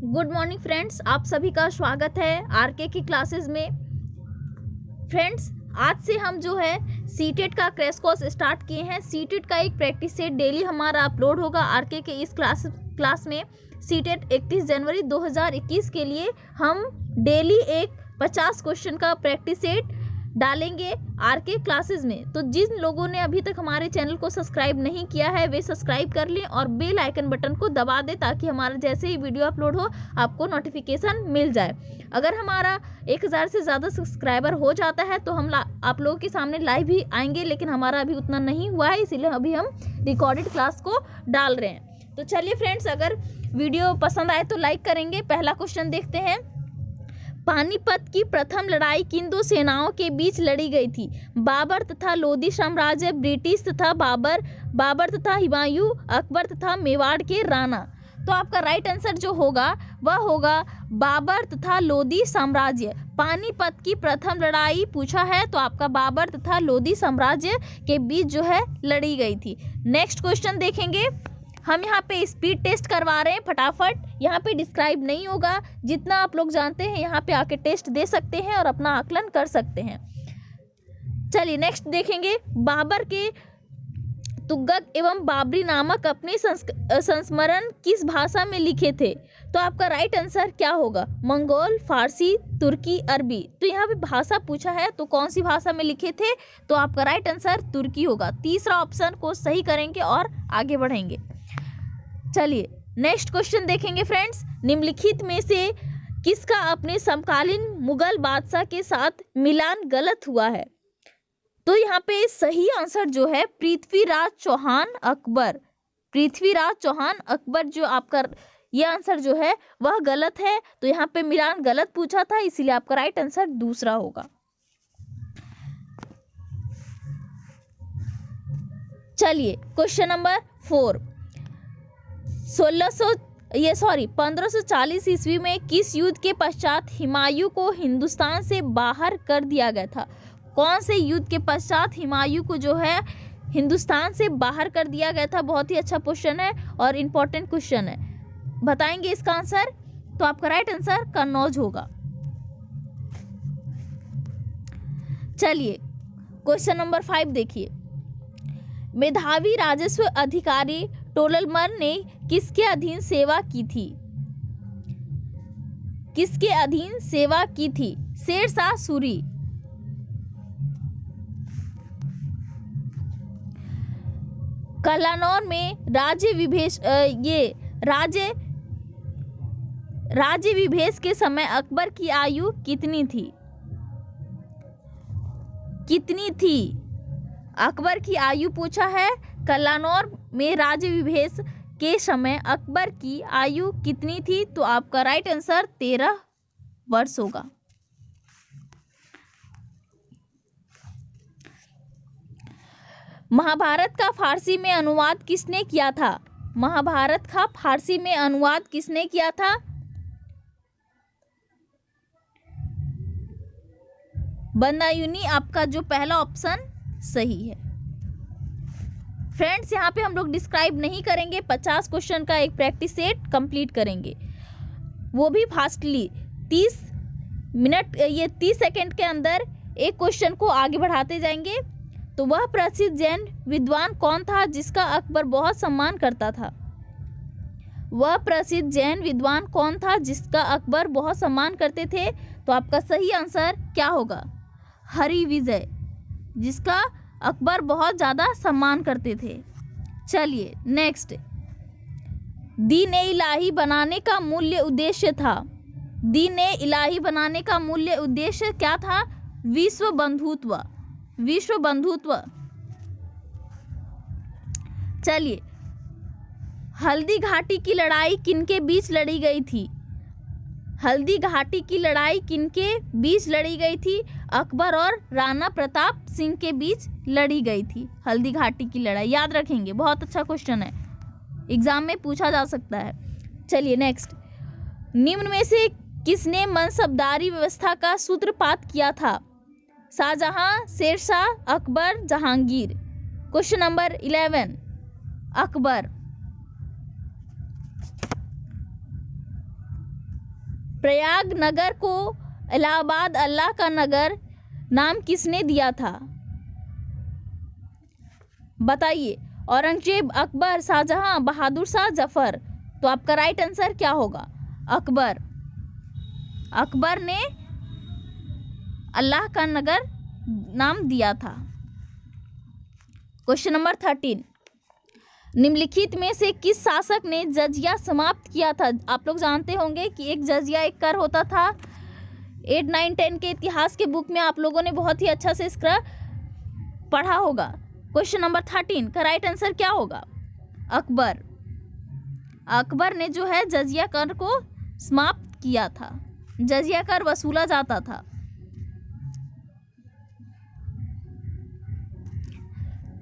Good morning friends, आप सभी का स्वागत है आरके की क्लासेस में। फ्रेंड्स, आज से हम जो है सीटेट का क्रैश कोर्स स्टार्ट किए हैं। सीटेट का एक प्रैक्टिस सेट डेली हमारा अपलोड होगा आरके के इस क्लास में। सीटेट 31 जनवरी 2021 के लिए हम डेली एक 50 क्वेश्चन का प्रैक्टिस सेट डालेंगे आरके क्लासेस में। तो जिन लोगों ने अभी तक हमारे चैनल को सब्सक्राइब नहीं किया है वे सब्सक्राइब कर लें और बेल आइकन बटन को दबा दें ताकि हमारा जैसे ही वीडियो अपलोड हो आपको नोटिफिकेशन मिल जाए। अगर हमारा 1000 से ज़्यादा सब्सक्राइबर हो जाता है तो हम आप लोगों के सामने लाइव ही आएंगे, लेकिन हमारा अभी उतना नहीं हुआ है, इसीलिए अभी हम रिकॉर्डेड क्लास को डाल रहे हैं। तो चलिए फ्रेंड्स, अगर वीडियो पसंद आए तो लाइक करेंगे। पहला क्वेश्चन देखते हैं। पानीपत की प्रथम लड़ाई किन दो सेनाओं के बीच लड़ी गई थी? बाबर तथा लोधी साम्राज्य, ब्रिटिश तथा बाबर तथा हुमायूं, अकबर तथा मेवाड़ के राणा। तो आपका राइट आंसर जो होगा वह होगा बाबर तथा लोधी साम्राज्य। पानीपत की प्रथम लड़ाई पूछा है तो आपका बाबर तथा लोधी साम्राज्य के बीच जो है लड़ी गई थी। नेक्स्ट क्वेश्चन देखेंगे। हम यहाँ पे स्पीड टेस्ट करवा रहे हैं, फटाफट। यहाँ पे डिस्क्राइब नहीं होगा, जितना आप लोग जानते हैं यहाँ पे आके टेस्ट दे सकते हैं और अपना आकलन कर सकते हैं। चलिए नेक्स्ट देखेंगे। बाबर के तुगलक एवं बाबरी नामक अपने संस्मरण किस भाषा में लिखे थे? तो आपका राइट आंसर क्या होगा? मंगोल, फारसी, तुर्की, अरबी। तो यहाँ पे भाषा पूछा है तो कौन सी भाषा में लिखे थे? तो आपका राइट आंसर तुर्की होगा। तीसरा ऑप्शन को सही करेंगे और आगे बढ़ेंगे। चलिए नेक्स्ट क्वेश्चन देखेंगे फ्रेंड्स। निम्नलिखित में से किसका अपने समकालीन मुगल बादशाह के साथ मिलान गलत हुआ है? तो यहाँ पे सही आंसर जो है पृथ्वीराज चौहान अकबर। पृथ्वीराज चौहान अकबर जो आपका ये आंसर जो है वह गलत है। तो यहाँ पे मिलान गलत पूछा था, इसीलिए आपका राइट आंसर दूसरा होगा। चलिए क्वेश्चन नंबर 4। 1540 ईस्वी में किस युद्ध के पश्चात हुमायूं को हिंदुस्तान से बाहर कर दिया गया था? कौन से युद्ध के पश्चात हुमायूं को जो है हिंदुस्तान से बाहर कर दिया गया था? बहुत ही अच्छा क्वेश्चन है और इम्पोर्टेंट क्वेश्चन है। बताएंगे इसका आंसर? तो आपका राइट आंसर कन्नौज होगा। चलिए क्वेश्चन नंबर 5 देखिए। मेधावी राजस्व अधिकारी टोलरमल ने किसके अधीन सेवा की थी? किसके अधीन सेवा की थी? शेरशाह सूरी। कलानौर में राज्य विभेद के समय अकबर की आयु कितनी थी? कितनी थी? अकबर की आयु पूछा है। कलानौर में राज्य विभेद के समय अकबर की आयु कितनी थी? तो आपका राइट आंसर 13 वर्ष होगा। महाभारत का फारसी में अनुवाद किसने किया था? महाभारत का फारसी में अनुवाद किसने किया था? बदायूनी आपका जो पहला ऑप्शन सही है। फ्रेंड्स, यहाँ पे हम लोग डिस्क्राइब नहीं करेंगे, 50 क्वेश्चन का एक प्रैक्टिस सेट कंप्लीट करेंगे, वो भी फास्टली। 30 मिनट ये 30 सेकंड के अंदर एक क्वेश्चन को आगे बढ़ाते जाएंगे। तो वह प्रसिद्ध जैन विद्वान कौन था जिसका अकबर बहुत सम्मान करता था? वह प्रसिद्ध जैन विद्वान कौन था जिसका अकबर बहुत सम्मान करते थे? तो आपका सही आंसर क्या होगा? हरिविजय, जिसका अकबर बहुत ज़्यादा सम्मान करते थे। चलिए नेक्स्ट। दीन-ए-इलाही बनाने का मूल्य उद्देश्य था? दीन-ए-इलाही बनाने का मूल्य उद्देश्य क्या था? विश्व बंधुत्व। विश्व बंधुत्व। चलिए, हल्दी घाटी की लड़ाई किनके बीच लड़ी गई थी? हल्दी घाटी की लड़ाई किनके बीच लड़ी गई थी? अकबर और राणा प्रताप सिंह के बीच लड़ी गई थी हल्दी घाटी की लड़ाई। याद रखेंगे, बहुत अच्छा क्वेश्चन है, एग्जाम में पूछा जा सकता है। चलिए नेक्स्ट। निम्न में से किसने मनसबदारी व्यवस्था का सूत्रपात किया था? शाहजहां, शेरशाह, अकबर, जहांगीर। Question number 11। अकबर। प्रयाग नगर को इलाहाबाद अल्लाह का नगर नाम किसने दिया था? बताइए। औरंगजेब, अकबर, शाहजहां, बहादुर शाह, जफर। तो आपका राइट आंसर क्या होगा? अकबर। अकबर ने अल्लाह का नगर नाम दिया था। क्वेश्चन नंबर 13, निम्नलिखित में से किस शासक ने जजिया समाप्त किया था? आप लोग जानते होंगे कि एक जजिया एक कर होता था। 8, 9, 10 के इतिहास के बुक में आप लोगों ने बहुत ही अच्छा से इसका पढ़ा होगा। क्वेश्चन नंबर 13 का राइट आंसर क्या होगा? अकबर। अकबर ने जो है जजिया कर को समाप्त किया था। जजिया कर वसूला जाता था।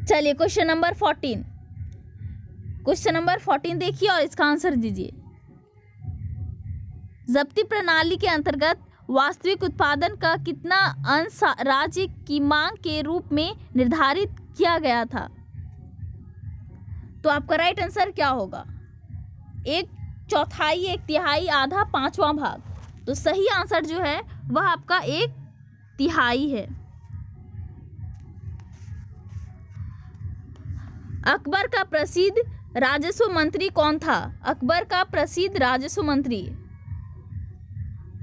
चलिए क्वेश्चन नंबर 14। क्वेश्चन नंबर 14 देखिए और इसका आंसर दीजिए। जब्ती प्रणाली के अंतर्गत वास्तविक उत्पादन का कितना अंश राज्य की मांग के रूप में निर्धारित किया गया था? तो आपका राइट आंसर क्या होगा? 1/4, 1/3, आधा, 5वां भाग। तो सही आंसर जो है वह आपका 1/3 है। अकबर का प्रसिद्ध राजस्व मंत्री कौन था? अकबर का प्रसिद्ध राजस्व मंत्री।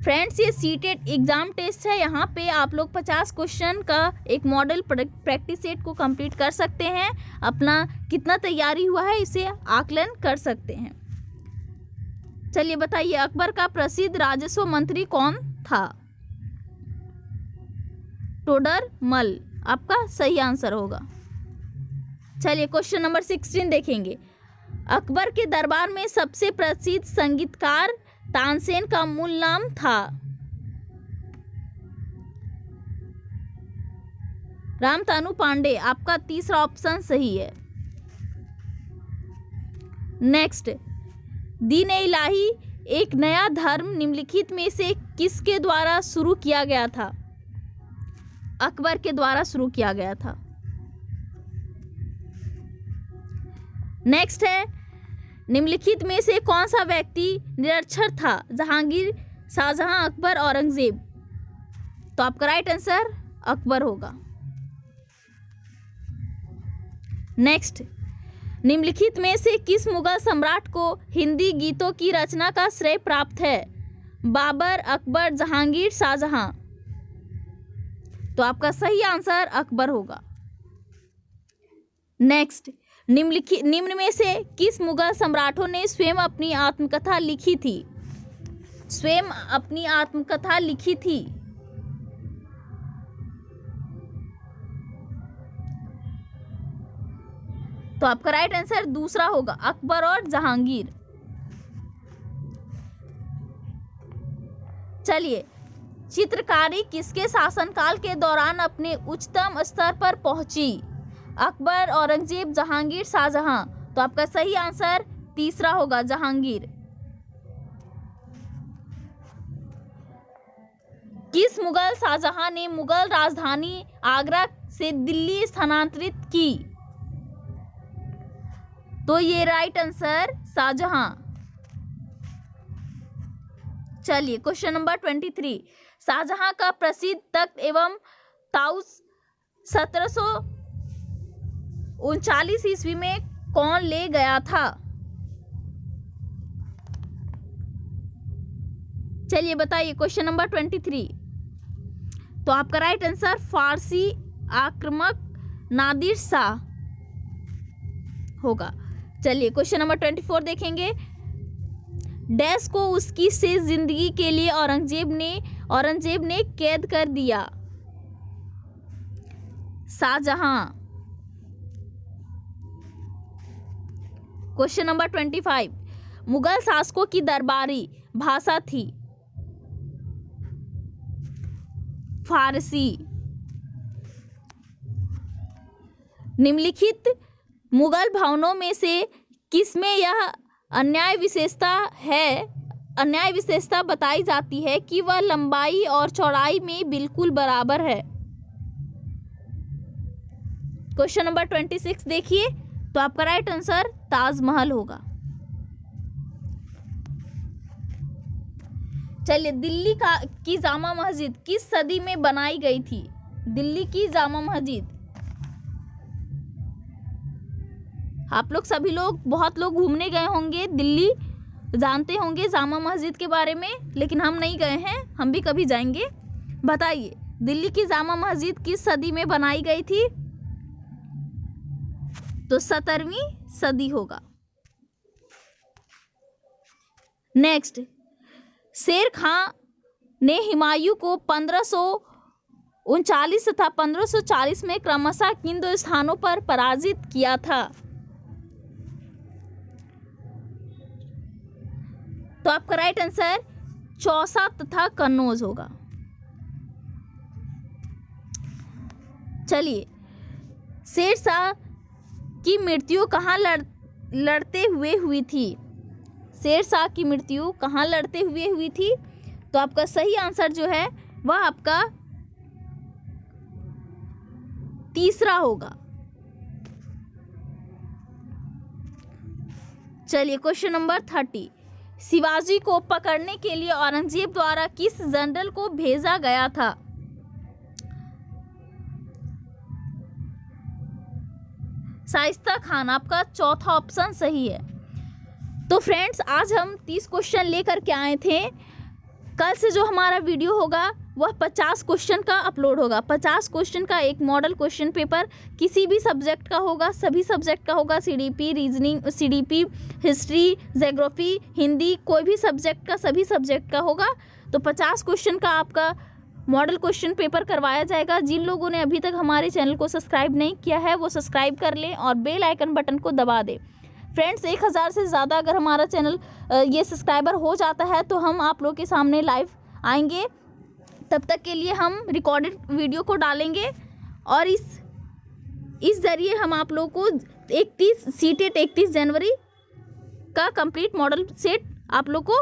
फ्रेंड्स, ये सीटेट एग्जाम टेस्ट है। यहाँ पे आप लोग 50 क्वेश्चन का एक मॉडल प्रैक्टिस सेट को कंप्लीट कर सकते हैं। अपना कितना तैयारी हुआ है इसे आकलन कर सकते हैं। चलिए बताइए, अकबर का प्रसिद्ध राजस्व मंत्री कौन था? टोडरमल आपका सही आंसर होगा। चलिए क्वेश्चन नंबर 16 देखेंगे। अकबर के दरबार में सबसे प्रसिद्ध संगीतकार तानसेन का मूल नाम था? रामतानु पांडे आपका तीसरा ऑप्शन सही है। नेक्स्ट, दीन ए इलाही एक नया धर्म निम्नलिखित में से किसके द्वारा शुरू किया गया था? अकबर के द्वारा शुरू किया गया था। नेक्स्ट है, निम्नलिखित में से कौन सा व्यक्ति निरक्षर था? जहांगीर, शाहजहां, अकबर, औरंगजेब। तो आपका राइट आंसर अकबर होगा। नेक्स्ट, निम्नलिखित में से किस मुगल सम्राट को हिंदी गीतों की रचना का श्रेय प्राप्त है? बाबर, अकबर, जहांगीर, शाहजहां। तो आपका सही आंसर अकबर होगा। नेक्स्ट, निम्न में से किस मुगल सम्राटों ने स्वयं अपनी आत्मकथा लिखी थी? स्वयं अपनी आत्मकथा लिखी थी। तो आपका राइट आंसर दूसरा होगा, अकबर और जहांगीर। चलिए, चित्रकारी किसके शासनकाल के दौरान अपने उच्चतम स्तर पर पहुंची? अकबर, औरंगजेब, जहांगीर, शाहजहां। तो आपका सही आंसर तीसरा होगा, जहांगीर। किस मुगल शाहजहां ने मुगल राजधानी आगरा से दिल्ली स्थानांतरित की? तो ये राइट आंसर शाहजहां। चलिए क्वेश्चन नंबर 23। शाहजहां का प्रसिद्ध तख्त एवं ताउस 1739 ईस्वी में कौन ले गया था? चलिए बताइए क्वेश्चन नंबर 23। तो आपका राइट आंसर फारसी आक्रमक नादिर शाह होगा। चलिए क्वेश्चन नंबर 24 देखेंगे। डैश को उसकी शेष जिंदगी के लिए औरंगजेब ने कैद कर दिया? शाहजहां। Question number 25। मुगल शासकों की दरबारी भाषा थी? फारसी। निम्नलिखित मुगल भवनों में से किसमें यह अन्याय विशेषता बताई जाती है कि वह लंबाई और चौड़ाई में बिल्कुल बराबर है? क्वेश्चन नंबर 26 देखिए। तो आपका राइट आंसर ताजमहल होगा। चलिए, दिल्ली की जामा मस्जिद किस सदी में बनाई गई थी? दिल्ली की जामा मस्जिद, आप लोग सभी लोग, बहुत लोग घूमने गए होंगे दिल्ली, जानते होंगे जामा मस्जिद के बारे में, लेकिन हम नहीं गए हैं, हम भी कभी जाएंगे। बताइए, दिल्ली की जामा मस्जिद किस सदी में बनाई गई थी? तो 17वीं सदी होगा। नेक्स्ट, शेर खां ने हुमायूं को 1539 तथा 1540 में क्रमशः किन दो स्थानों पर पराजित किया था? तो आपका राइट आंसर चौसा तथा कन्नौज होगा। चलिए, शेरशाह की मृत्यु कहाँ लड़ते हुए हुई थी? शेरशाह की मृत्यु कहाँ लड़ते हुए हुई थी? तो आपका सही आंसर जो है वह आपका तीसरा होगा। चलिए, क्वेश्चन नंबर 30, शिवाजी को पकड़ने के लिए औरंगजेब द्वारा किस जनरल को भेजा गया था? शाइस्ता खान, आपका चौथा ऑप्शन सही है। तो फ्रेंड्स, आज हम 30 क्वेश्चन लेकर के आए थे। कल से जो हमारा वीडियो होगा वह 50 क्वेश्चन का अपलोड होगा। 50 क्वेश्चन का एक मॉडल क्वेश्चन पेपर किसी भी सब्जेक्ट का होगा, सभी सब्जेक्ट का होगा, CDP, reasoning, CDP, history, geography, Hindi, कोई भी सब्जेक्ट का, सभी सब्जेक्ट का होगा। तो 50 क्वेश्चन का आपका मॉडल क्वेश्चन पेपर करवाया जाएगा। जिन लोगों ने अभी तक हमारे चैनल को सब्सक्राइब नहीं किया है वो सब्सक्राइब कर लें और बेल आइकन बटन को दबा दें। फ्रेंड्स, 1000 से ज़्यादा अगर हमारा चैनल ये सब्सक्राइबर हो जाता है तो हम आप लोगों के सामने लाइव आएंगे। तब तक के लिए हम रिकॉर्डेड वीडियो को डालेंगे और इस ज़रिए हम आप लोगों को 31 जनवरी का कंप्लीट मॉडल सेट आप लोग को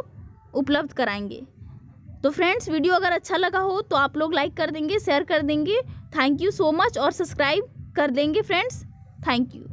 उपलब्ध कराएंगे। तो फ्रेंड्स, वीडियो अगर अच्छा लगा हो तो आप लोग लाइक कर देंगे, शेयर कर देंगे। थैंक यू सो मच, और सब्सक्राइब कर देंगे फ्रेंड्स। Thank you.